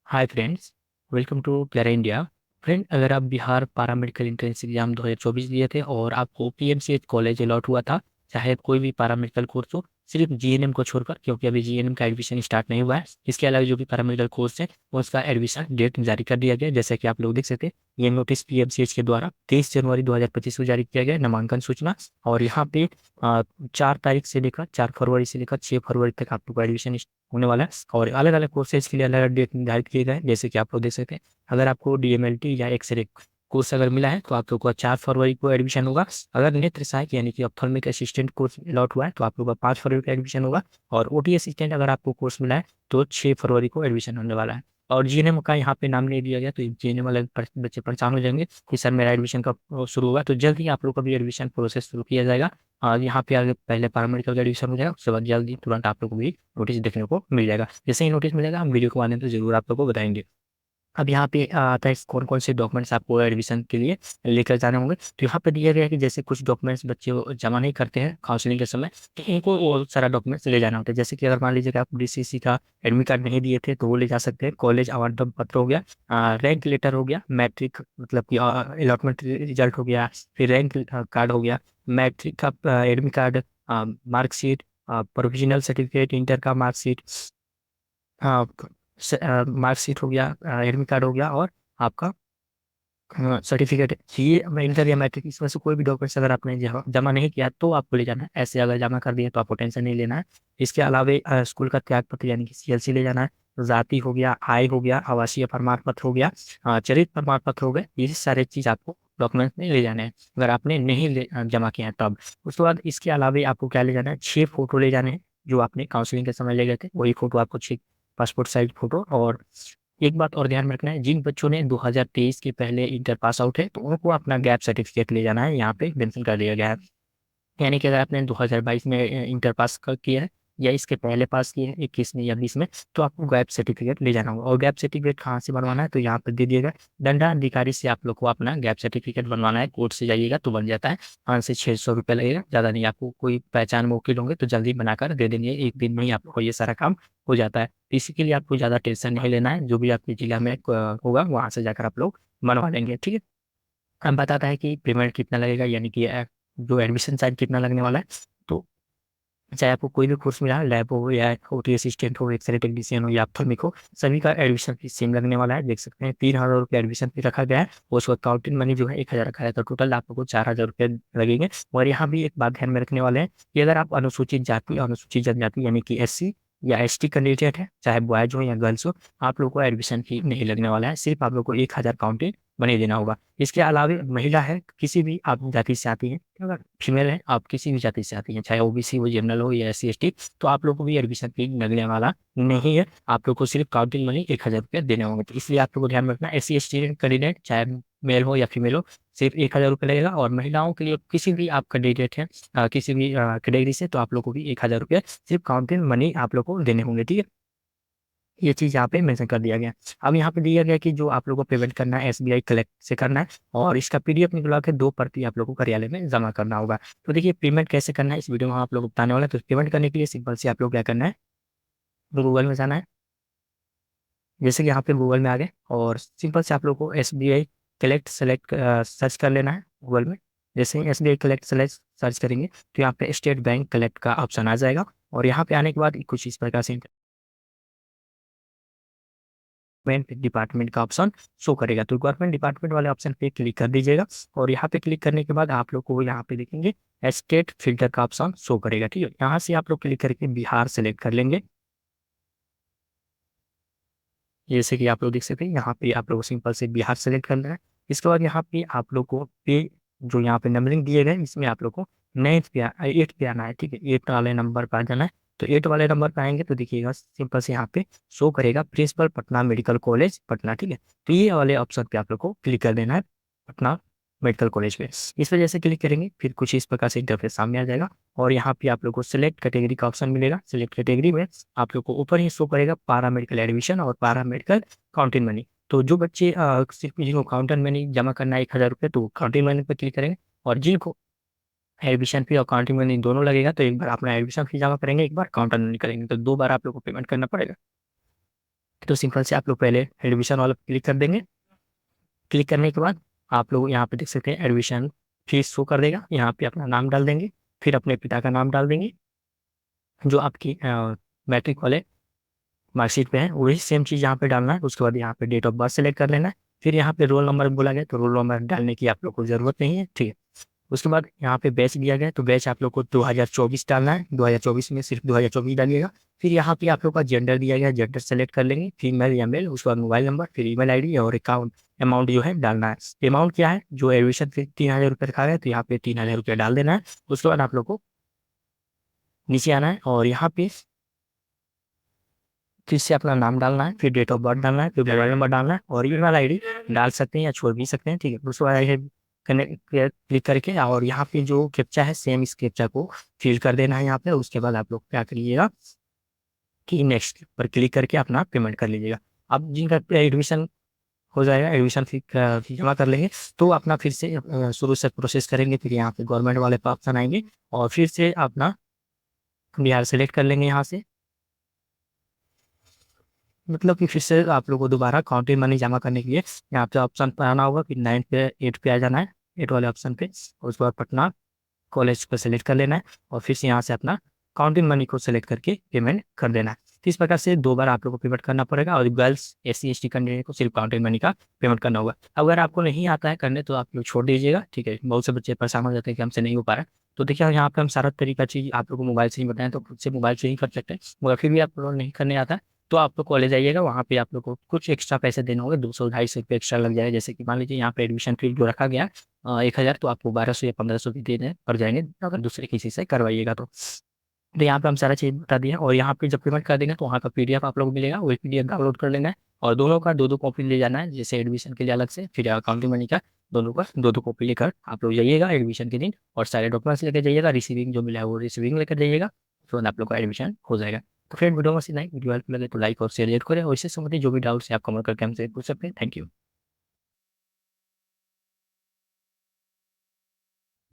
Hi friends, welcome to Clara India. Friend, अगर आप Bihar paramedical entrance exam 2024 दिए थे और आपको पीएमसीएच कॉलेज अलॉट हुआ था, चाहे कोई भी पैरामेडिकल कोर्स हो, सिर्फ जीएनएम को छोड़कर, क्योंकि अभी जीएनएम का एडमिशन स्टार्ट नहीं हुआ है। इसके अलावा जो भी पैरामेडिकल कोर्स है उसका एडमिशन डेट जारी कर दिया गया। जैसे कि आप लोग देख सकते हैं, ये नोटिस पीएमसीएच के द्वारा 23 जनवरी 2025 को जारी किया गया, नामांकन सूचना। और यहाँ पे 4 तारीख से लेकर 4 फरवरी से लेकर 6 फरवरी तक आप लोग का एडमिशन होने वाला है। और अलग अलग कोर्सेज के लिए अलग अलग डेट निर्धारित किए गए, जैसे कि आप लोग देख सकते हैं। अगर आपको डीएमएलटी या एक्सरे कोर्स अगर मिला है तो आप लोग का 4 फरवरी को एडमिशन होगा। अगर नेत्र सहायक यानी कि ऑप्थेल्मिक असिस्टेंट कोर्स अलॉट हुआ है तो आप लोग का 5 फरवरी को एडमिशन होगा। और ओटी असिस्टेंट अगर आपको कोर्स मिला है तो 6 फरवरी को एडमिशन होने वाला है। और जीएनएम का यहाँ पे नाम नहीं दिया गया, तो जीएनएम वाले बच्चे परेशान हो जाएंगे कि सर मेरा एडमिशन कब शुरू होगा। तो जल्द ही आप लोग का भी एडमिशन प्रोसेस शुरू किया जाएगा। यहाँ पे आगे पहले पैरामेडिकल का एडमिशन हो जाएगा, उसके बाद जल्दी तुरंत आप लोग को भी नोटिस देखने को मिल जाएगा। जैसे ही नोटिस मिलेगा हम वीडियो के माध्यम से जरूर आप लोग को बताएंगे। अब यहाँ पे आता है कौन कौन से डॉक्यूमेंट्स आपको एडमिशन के लिए लेकर जाने होंगे। तो यहाँ पे दिया गया है कि जैसे कुछ डॉक्यूमेंट्स बच्चे जमा नहीं करते हैं काउंसलिंग के समय, तो उनको वो सारा डॉक्यूमेंट्स ले जाना होता है। जैसे कि अगर मान लीजिए कि आप डीसीसी का एडमिट कार्ड नहीं दिए थे तो वो ले जा सकते हैं। कॉलेज आवंटन पत्र हो गया, रैंक लेटर हो गया, मैट्रिक मतलब कि अलॉटमेंट रिजल्ट हो गया, फिर रैंक कार्ड हो गया, मैट्रिक का admit card, marksheet, provisional certificate, inter का मार्कशीट, हाँ, मार्कशीट हो गया, एडमिट कार्ड हो गया, और आपका सर्टिफिकेट। ये इंटर या मैट्रिक इसमें से कोई भी डॉक्यूमेंट्स अगर आपने जमा नहीं किया तो आपको ले जाना है। ऐसे अगर जमा कर दिए तो आपको टेंशन नहीं लेना है। इसके अलावा स्कूल का त्याग पत्र यानी कि सीएलसी ले जाना है। जाति हो गया, आय हो गया, आवासीय प्रमाण पत्र हो गया, चरित्र प्रमाण पत्र हो गए। ये सारे चीज आपको डॉक्यूमेंट में ले जाने हैं अगर आपने नहीं जमा किया है तब। उसके बाद इसके अलावा आपको क्या ले जाना है, 6 फोटो ले जाने हैं जो आपने काउंसलिंग के समय ले गए थे। वही फोटो आपको 6 पासपोर्ट साइज फोटो। और एक बात और ध्यान में रखना है, जिन बच्चों ने 2023 के पहले इंटर पास आउट है तो उनको अपना गैप सर्टिफिकेट ले जाना है। यहाँ पे मेंशन कर दिया गया है। यानी कि अगर आपने 2022 में इंटर पास किया है या इसके पहले पास किए हैं 21 में या 20 में, तो आपको गैप सर्टिफिकेट ले जाना होगा। और गैप सर्टिफिकेट कहाँ से बनवाना है तो यहाँ पर दे दिएगा, दंडाधिकारी से आप लोग को अपना गैप सर्टिफिकेट बनवाना है। कोर्ट से जाइएगा तो बन जाता है। 500 से 600 रुपये लगेगा, ज़्यादा नहीं। आपको कोई पहचान में वकील होंगे तो जल्दी बनाकर दे देंगे, एक दिन में ही आप लोग को ये सारा काम हो जाता है। इसी के लिए आपको ज़्यादा टेंशन नहीं लेना है, जो भी आपके जिला में होगा वहाँ से जाकर आप लोग बनवा लेंगे, ठीक है। अब बताता है कि पेमेंट कितना लगेगा, यानी कि जो एडमिशन चार्ज कितना लगने वाला है। तो चाहे आपको कोई भी कोर्स मिला, लैब हो या ओटी असिस्टेंट हो, एक्सरे टेक्नीशियन हो या ऑप्थेल्मिक हो, सभी का एडमिशन फीस सेम लगने वाला है। देख सकते हैं 3,000 रुपये एडमिशन फीस रखा गया है। उसको काउंटिंग मनी जो है 1,000 रखा है, तो टोटल आप लोग को 4,000 रुपये लगेंगे। और यहाँ भी एक बात ध्यान में रखने वाले हैं कि अगर आप अनुसूचित जाति, अनुसूचित जनजाति यानी कि एससी या एसटी कैंडिडेट है, चाहे बॉयज हो या गर्ल्स हो, आप लोग को एडमिशन फी नहीं लगने वाला है। सिर्फ आप लोग को 1,000 काउंटिंग मनी देना होगा। इसके अलावा महिला है, किसी भी आप जाति से आती है, अगर फीमेल है, आप किसी भी जाति से आती हैं, चाहे ओबीसी हो, जनरल हो या SC ST, तो आप लोग को भी एडमिशन फी लगने वाला नहीं है। आप लोग को सिर्फ काउंटिंग मनी 1,000 रुपये देने होंगे। तो इसलिए आप लोग को ध्यान में रखना, SC ST कैंडिडेट चाहे मेल हो या फीमेल हो, सिर्फ 1,000 रुपये लगेगा। और महिलाओं के लिए किसी भी आप कैंडिडेट हैं किसी भी कैटेगरी से, तो आप लोग को भी 1,000 रुपये सिर्फ काउंटिंग मनी आप लोग को देने होंगे, ठीक है। ये चीज़ यहाँ पे मेंशन कर दिया गया। अब यहाँ पे दिया गया कि जो आप लोगों को पेमेंट करना है SBI कलेक्ट से करना है, और इसका PDF निकलवा के 2 प्रति आप लोगों को कार्यालय में जमा करना होगा। तो देखिए पेमेंट कैसे करना है इस वीडियो में हम आप लोग को बताने वाला है। तो पेमेंट करने के लिए सिंपल से आप लोग क्या करना है, गूगल में जाना है। जैसे कि यहाँ पे गूगल में आ गए और सिंपल से आप लोग को SBI कलेक्ट सेलेक्ट सर्च कर लेना है गूगल में। जैसे ही SBI कलेक्ट सेलेक्ट सर्च करेंगे तो यहाँ पे स्टेट बैंक कलेक्ट का ऑप्शन आ जाएगा। और यहाँ पे आने के बाद कुछ इस प्रकार से गवर्नमेंट डिपार्टमेंट का ऑप्शन शो करेगा, तो गवर्नमेंट डिपार्टमेंट वाले ऑप्शन पे क्लिक कर दीजिएगा। और यहाँ पे क्लिक करने के बाद आप लोग को यहाँ पे देखेंगे स्टेट फिल्टर का ऑप्शन शो करेगा, ठीक है। यहाँ से आप लोग क्लिक करके बिहार सेलेक्ट कर लेंगे। जैसे कि आप लोग देख सकते हैं यहाँ पे आप लोग सिंपल से बिहार सेलेक्ट करना है। इसके बाद यहाँ पे आप लोग को पे जो यहाँ पे नंबरिंग दिए गए इसमें आप लोग को 8 पे आना है, ठीक है। 8 वाले नंबर पर आ जाना है। तो 8 वाले नंबर पर आएंगे तो देखिएगा सिंपल से यहाँ पे शो करेगा principal Patna medical college Patna, ठीक है। तो ये वाले ऑप्शन पे आप लोग को क्लिक कर देना है, पटना मेडिकल कॉलेज पे। इस वजह से क्लिक करेंगे फिर कुछ इस प्रकार से इंटरफेस सामने आ जाएगा। और यहाँ पे आप लोग को सिलेक्ट कैटेगरी का ऑप्शन मिलेगा। सिलेक्ट कैटेगरी में आप लोग को ऊपर ही शो करेगा पारा मेडिकल एडमिशन और पारा मेडिकल काउंटिंग मनी। तो जो बच्चे सिर्फ जिनको काउंटिंग मनी जमा करना है 1,000 रुपये, तो काउंटिंग मनी पर क्लिक करेंगे। और जिनको एडमिशन फी और काउंटिंग मनी दोनों लगेगा तो एक बार अपना एडमिशन फी जमा करेंगे, एक बार काउंटिंग मनी करेंगे, तो 2 बार आप लोग को पेमेंट करना पड़ेगा। तो सिंपल से आप लोग पहले एडमिशन वाला क्लिक कर देंगे। क्लिक करने के बाद आप लोग यहाँ पे देख सकते हैं एडमिशन फीस शो कर देगा। यहाँ पे अपना नाम डाल देंगे, फिर अपने पिता का नाम डाल देंगे जो आपकी मैट्रिक वाले मार्कशीट पे है, वही सेम चीज़ यहाँ पे डालना है। उसके बाद यहाँ पे डेट ऑफ बर्थ सेलेक्ट कर लेना है। फिर यहाँ पे रोल नंबर बोला गया तो रोल नंबर डालने की आप लोग को ज़रूरत नहीं है, ठीक है। उसके बाद यहाँ पे बैच दिया गया तो बैच आप लोग को 2024 डालना है। 2024 में सिर्फ 2024 डालिएगा। फिर यहाँ पे आप लोग का जेंडर दिया गया, जेंडर सेलेक्ट कर लेंगे, फीमेल या मेल। उसके बाद मोबाइल नंबर, फिर ईमेल आईडी और अकाउंट अमाउंट जो है डालना है। अमाउंट क्या है, जो एडमिशन फीस 3000 रुपये रखा है तो यहाँ पे 3000 रुपये डाल देना है। उसके बाद आप लोग को नीचे आना है और यहाँ पे फिर से अपना नाम डालना है, फिर डेट ऑफ बर्थ डालना है, फिर मोबाइल नंबर डालना है और ईमेल आईडी डाल सकते हैं या छोड़ भी सकते हैं, ठीक है। उसके बाद कनेक्ट क्लिक करके और यहाँ पे जो कैप्चा है सेम इस कैप्चा को फिल कर देना है यहाँ पे। उसके बाद आप लोग क्या करिएगा कि नेक्स्ट पर क्लिक करके अपना पेमेंट कर लीजिएगा। अब जिनका एडमिशन हो जाएगा, एडमिशन फी जमा कर लेंगे तो अपना फिर से शुरू से प्रोसेस करेंगे। फिर यहाँ पे गवर्नमेंट वाले पे ऑप्शन आएंगे और फिर से अपना बिहार सेलेक्ट कर लेंगे यहाँ से। मतलब कि फिर से आप लोग को दोबारा काउंटिंग मनी जमा करने के लिए यहाँ पे ऑप्शन पर आना होगा, फिर 9 पे 8 पे आ जाना है, 8 वाले ऑप्शन पे। उसके बाद पटना कॉलेज को सेलेक्ट कर लेना है और फिर से यहाँ से अपना काउंटिंग मनी को सेलेक्ट करके पेमेंट कर देना है। तो इस प्रकार से 2 बार आप लोग को पेमेंट करना पड़ेगा और गर्ल्स SC ST कैंडिडेट को सिर्फ काउंटिंग मनी का पेमेंट करना होगा। अगर आपको नहीं आता है करने तो आप लोग छोड़ दीजिएगा, ठीक है। बहुत से बच्चे परेशान हो जाते हैं कि हमसे नहीं हो पा रहा है। तो देखिए यहाँ पे हम सारा तरीका चीज़ आप लोग को मोबाइल से ही बताएं तो खुद से मोबाइल से ही कर सकते हैं, मगर फिर भी आप लोग नहीं करने आता है तो आप लोग कॉलेज आइएगा। वहाँ पे आप लोग को कुछ एक्स्ट्रा पैसे देने होंगे, 200-250 रुपये एक्स्ट्रा लग जाएगा। जैसे कि मान लीजिए यहाँ पे एडमिशन फी जो रखा गया 1000 तो आपको 1200 या 1500 भी देने पड़ जाएंगे अगर दूसरे किसी से करवाइएगा तो यहाँ पे हम सारा चीज़ बता दिए और यहाँ पे जब पेमेंट कर देंगे तो वहाँ का PDF आप लोग मिलेगा, वही PDF डाउनलोड कर लेना है और दोनों का 2-2 कॉपी ले जाना है। जैसे एडमिशन के लिए अलग से, फिर अकाउंटिंग मनी का दोनों का 2-2 कॉपी लेकर आप लोग जाइएगा एडमिशन के दिन और सारे डॉक्यूमेंट्स लेकर जाइएगा। रिसीविंग जो मिला है वो रिसीविंग लेकर जाइएगा, तो आप लोग का एडमिशन हो जाएगा। तो फ्रेंड वीडियो में इतना ही। वीडियो हेल्प लगे तो लाइक और शेयर करें और इससे संबंधित जो भी डाउट्स है आप कमेंट करके हमसे पूछ सकते हैं। Thank you.